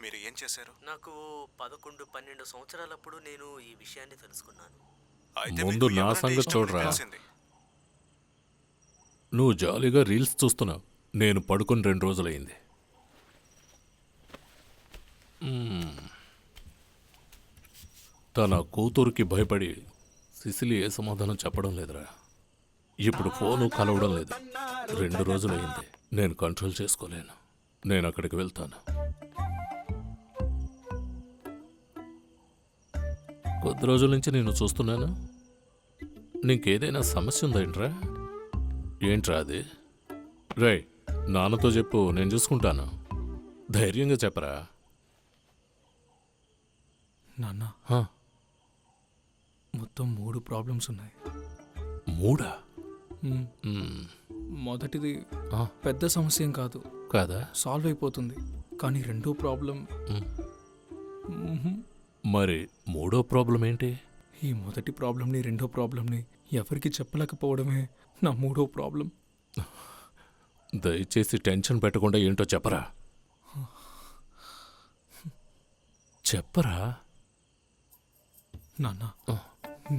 మీరు ఏం చేశారు? నాకు 11-12 సంవత్సరాలప్పుడు నేను ఈ విషయాన్ని తెలుసుకున్నాను. అయితే ముందు మీకు నా ఎవరంటే సంగతి ఇష్టం అని చూడరా. తెలిసింది. నువ్వు జాలీగా రీల్స్ చూస్తున్నావు. నేను పడుకొని 2 రోజులైంది. తన కూతురికి భయపడి సిసిలి ఏ సమాధానం చెప్పడం లేదురా. ఇప్పుడు ఫోను కలవడం లేదు. 2 రోజులైంది. నేను కంట్రోల్ చేసుకోలేను. నేను అక్కడికి వెళ్తాను. కొద్ది రోజుల నుంచి నేను చూస్తున్నాను. నీకేదైనా సమస్య ఉందా ఏంట్రా? ఏంట్రా అది? రేయ్, నాన్నతో చెప్పు, నేను చూసుకుంటాను. ధైర్యంగా చెప్పరా. నాన్న, హా, మొత్తం 3 ప్రాబ్లమ్స్ ఉన్నాయి. 3? మొదటిది ఆ, పెద్ద సమస్య ఏం కాదు, కాదా? సాల్వ్ అయిపోతుంది. కానీ రెండో ప్రాబ్లం, మరి 3వ ప్రాబ్లం ఏంటి? ఈ మొదటి ప్రాబ్లంని రెండో ప్రాబ్లంని ఎవరికి చెప్పలేకపోవడమే నా 3వ ప్రాబ్లం. దయచేసి టెన్షన్ పెట్టకుండా ఏంటో చెప్పరా. చెప్పరా. నాన్న,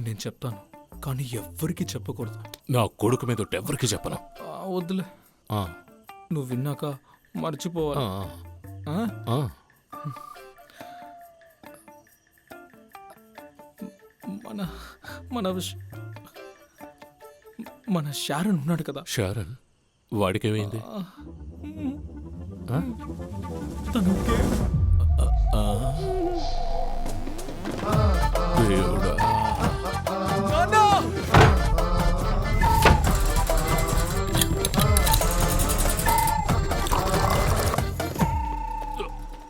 నేను చెప్తాను, కానీ ఎవ్వరికి చెప్పకూడదు. నా కొడుకు మీద ఎవరికి చెప్పను. వద్దులే, ఆ, నువ్వు విన్నాక మర్చిపోవాలి. ఆ, ఆ? ఆ, మన మన విష్- మన షారన్ ఉన్నాడు కదా, షారన్, వాడికేమైంది? ఆ? తనకే దేవుడా.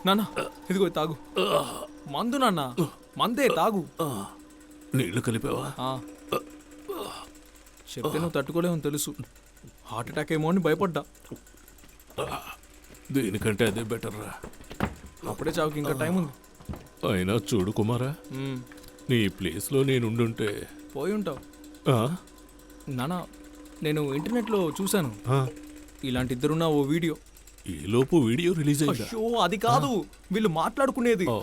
నాన్న, ఇదిగో తాగు. మందు నాన్న, మందే తాగు. నీళ్లు కలిపావా? చెప్తే నువ్వు తట్టుకోలేమని తెలుసు. హార్ట్ అటాక్ ఏమో అని భయపడ్డా. దీనికంటే అదే బెటర్ రా. అప్పుడే చావుకి ఇంకా టైం ఉంది. అయినా చూడు కుమారా, నీ ప్లేస్లో నేనుండుంటే. పోయి ఉంటావు. ఆ? నాన్న, నేను ఇంటర్నెట్లో చూశాను ఆ? ఇలాంటి ఇద్దరున్న ఓ వీడియో. ఈలోపు వీడియో రిలీజ్ అయిందా? అయ్యో, అది కాదు, వీళ్ళు మాట్లాడుకునేది. ఓ,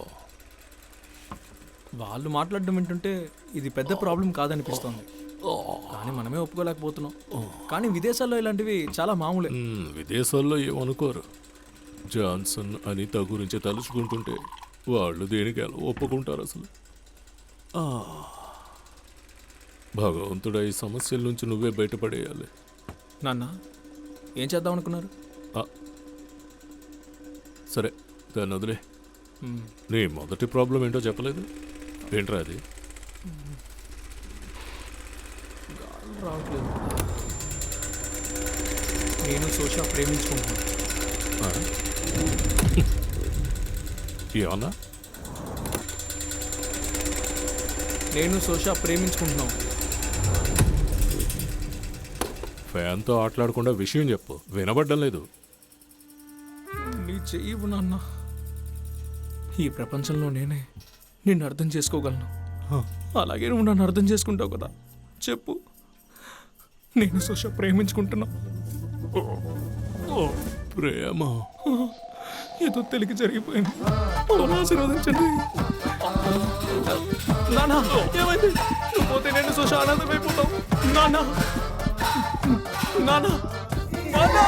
వాళ్ళు మాట్లాడడం వింటుంటే ఇది పెద్ద ప్రాబ్లం కాదనిపిస్తోంది. కానీ మనమే ఒప్పుకోలేకపోతున్నాం. కానీ విదేశాల్లో ఇలాంటివి చాలా మామూలే. విదేశాల్లో ఏమనుకోరు. జాన్సన్ అనిత గురించి తలుచుకుంటుంటే వాళ్ళు దేనికి ఎలా ఒప్పుకుంటారు అసలు. ఆ, భగవంతుడా, ఈ సమస్యల నుంచి నువ్వే బయటపడేయాలి. నాన్న, ఏం చేద్దాం అనుకున్నారు? ఆ, సరే, దాన్ని వదిలే. నీ మొదటి ప్రాబ్లం ఏంటో చెప్పలేదు. ఏంట్రా అది? రావట్లేదు. నేను సోషా ప్రేమించుకుంటున్నాను. ఏమన్నా? నేను సోషా ప్రేమించుకుంటున్నాను. ఫ్యాన్తో ఆటలాడకుండా విషయం చెప్పు, వినబడ్డం లేదు. నీ చెయ్యవు నాన్న. ఈ ప్రపంచంలో నేనే నిన్ను అర్థం చేసుకోగలను. అలాగే నువ్వు నన్ను అర్థం చేసుకుంటావు కదా. చెప్పు, నేను సోషా ప్రేమించుకుంటున్నా. ప్రేమ ఏదో తెలికి జరిగిపోయింది. నన్ను ఆశీర్వదించండి. నాన్న, ఏమైంది? నువ్వు పోతే నేను సోషా ఆనందమైపోతావు. నాన్న, నాన్న, నాన్న.